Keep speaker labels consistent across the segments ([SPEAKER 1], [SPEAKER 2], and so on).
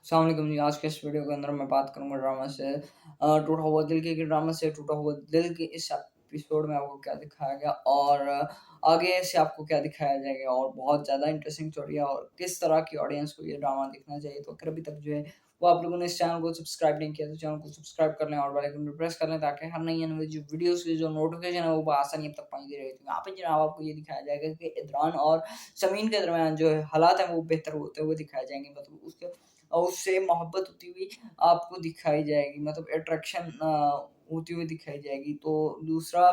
[SPEAKER 1] अस्सलाम वालेकुम जी। आज के इस वीडियो के अंदर मैं बात करूँगा ड्रामा से टूटा हुआ दिल के ड्रामा से टूटा हुआ दिल के इस एपिसोड में आपको क्या दिखाया गया और आगे से आपको क्या दिखाया जाएगा और बहुत ज़्यादा इंटरेस्टिंग स्टोरी है और किस तरह की ऑडियंस को ये ड्रामा देखना चाहिए। तो अगर अभी तक जो है वो आप लोगों ने इस चैनल को सब्सक्राइब नहीं किया तो चैनल को सब्सक्राइब कर लें और बेल आइकन पे प्रेस कर लें ताकि हर नई आने वाली जो वीडियोज़ की जो नोटिफिकेशन है वो बआसानी आप तक पहुँचती रहे। तो यहाँ पे जनाब आपको ये दिखाया जाएगा कि इदरान और समीन के दरमियान जो है हालात हैं वो बेहतर होते हुए दिखाए जाएँगे। मतलब उसके और उससे मोहब्बत होती हुई आपको दिखाई जाएगी, मतलब अट्रैक्शन होती हुई दिखाई जाएगी। तो दूसरा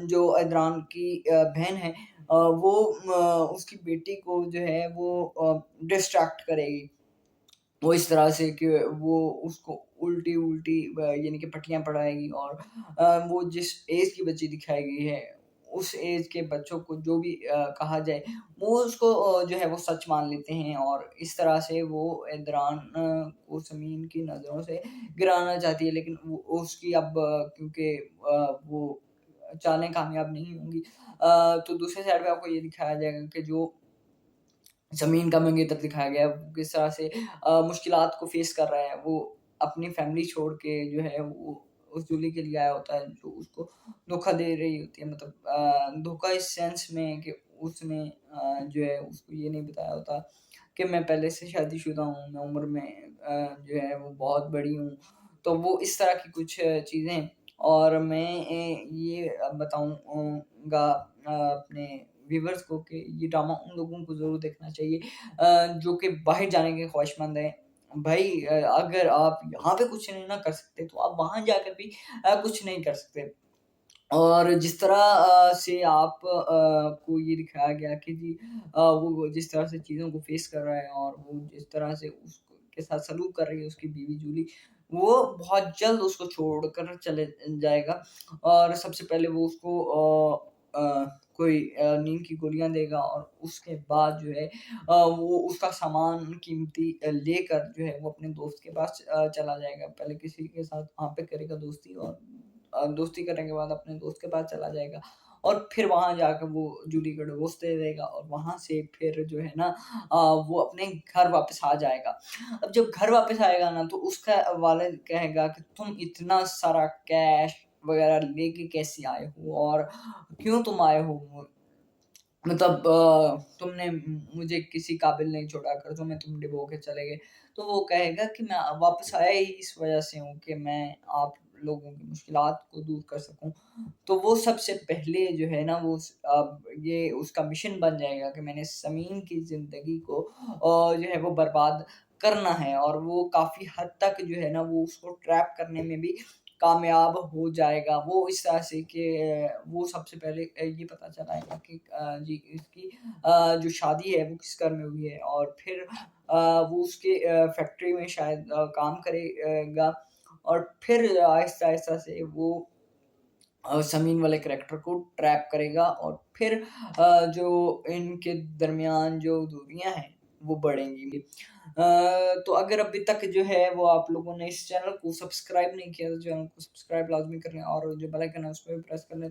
[SPEAKER 1] जो इदरान की बहन है वो उसकी बेटी को जो है वो डिस्ट्रैक्ट करेगी। वो इस तरह से कि वो उसको उल्टी-उल्टी यानी कि पट्टियाँ पढ़ाएगी और वो जिस ऐज की बच्ची दिखाई गई है, उस ऐज के बच्चों को जो भी कहा जाए, वो उसको जो है वो सच मान लेते हैं और इस तरह से वो इदरान को समीन की नज़रों से गिराना चाहती है, लेकिन वो उसकी अब क्योंकि वो चालें कामयाब नहीं होंगी। तो दूसरे साइड पे आपको ये दिखाया जाएगा कि जो ज़मीन का मंगेतर दिखाया गया है, वो किस तरह से मुश्किलात को फ़ेस कर रहा है। वो अपनी फ़ैमिली छोड़ के जो है वो उस जूली के लिए आया होता है, जो उसको धोखा दे रही होती है। मतलब धोखा इस सेंस में कि उसने जो है उसको ये नहीं बताया होता कि मैं पहले से शादीशुदा हूँ, मैं उम्र में जो है वो बहुत बड़ी हूँ। तो वो इस तरह की कुछ चीज़ें और मैं ये बताऊँ गा अपने व्यूअर्स को कि ये ड्रामा उन लोगों को ज़रूर देखना चाहिए जो कि बाहर जाने के ख्वाहिशमंद हैं। भाई अगर आप यहाँ पे कुछ नहीं ना कर सकते, तो आप वहाँ जाकर भी कुछ नहीं कर सकते। और जिस तरह से आप को ये दिखाया गया कि जी वो जिस तरह से चीज़ों को फ़ेस कर रहा है और वो जिस तरह से उसको के साथ सलूक कर रही है उसकी बीवी जूली, वो बहुत जल्द उसको छोड़कर चले जाएगा और सबसे पहले वो उसको कोई नींद की गोलियाँ देगा और उसके बाद जो है वो उसका सामान कीमती लेकर जो है वो अपने दोस्त के पास चला जाएगा। पहले किसी के साथ वहाँ पे करेगा दोस्ती और दोस्ती करने के बाद अपने दोस्त के पास चला जाएगा और फिर वहाँ जाकर वो जूली को डिवोर्स दे देगा और वहाँ से फिर जो है ना वो अपने घर वापस आ जाएगा। अब जब घर वापस आएगा ना तो उसका वालिद कहेगा कि तुम इतना सारा कैश वग़ैरह लेके कैसे आए हो और क्यों तुम आए हो? मतलब तुमने मुझे किसी काबिल नहीं छोड़ा कर जो मैं तुम डुबो के चले गए। तो वो कहेगा कि मैं वापस आया ही इस वज़ह से हूँ कि मैं आप लोगों की मुश्किलात को दूर कर सकूँ। तो वो सबसे पहले जो है ना वो ये उसका मिशन बन जाएगा कि मैंने समीन की ज़िंदगी को जो है वो बर्बाद करना है और वो काफ़ी हद तक जो है ना वो उसको ट्रैप करने में भी कामयाब हो जाएगा। वो इस तरह से कि वो सबसे पहले ये पता चलाएगा कि जी इसकी जो शादी है वो किस घर में हुई है और फिर वो उसके फैक्ट्री में शायद काम करेगा और फिर आहिस्ता-आहिस्ता से वो समीन वाले कैरेक्टर को ट्रैप करेगा और फिर जो इनके दरमियान जो दूरियाँ हैं, वो बढ़ेंगी। तो अगर अभी तक जो है वो आप लोगों ने इस चैनल को सब्सक्राइब नहीं किया तो चैनल को सब्सक्राइब लाज़मी कर लें और जो बेल आइकन है उस पे भी प्रेस कर लें